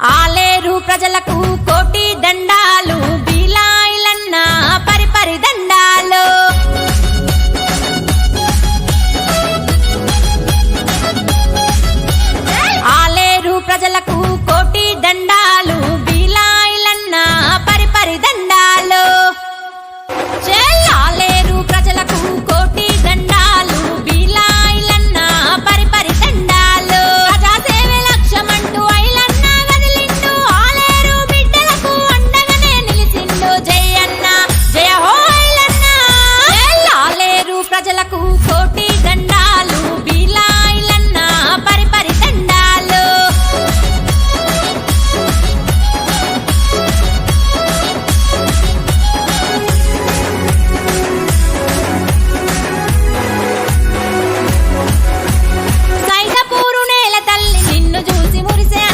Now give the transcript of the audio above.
ఆలేరు ప్రజలకు కోటి దండాలు బీలాయిలన్న పరిపరి దండాలు ఆలేరు ప్రజలకు కోటి దండాలు బీలాయిలన్న పరిపరి దండాలు ఆలేరు ప్రజలకు కోటి దండాలు బీలాయిలన్న పరిపరి దండాలు ప్రజాసేవ లక్ష్యమంటూ ఐలన్న గదిలిండు ఆలేరు బిడ్డలకు అండగానే నిలిచిండు జై అన్న జయ హో ఐలన్న ఆలేరు ప్రజలకు కోటి దండాలు బీలాయిలన్న పరిపరి దండాలు సైదపూరు నేల తల్లి నిన్ను చూసి మురిసే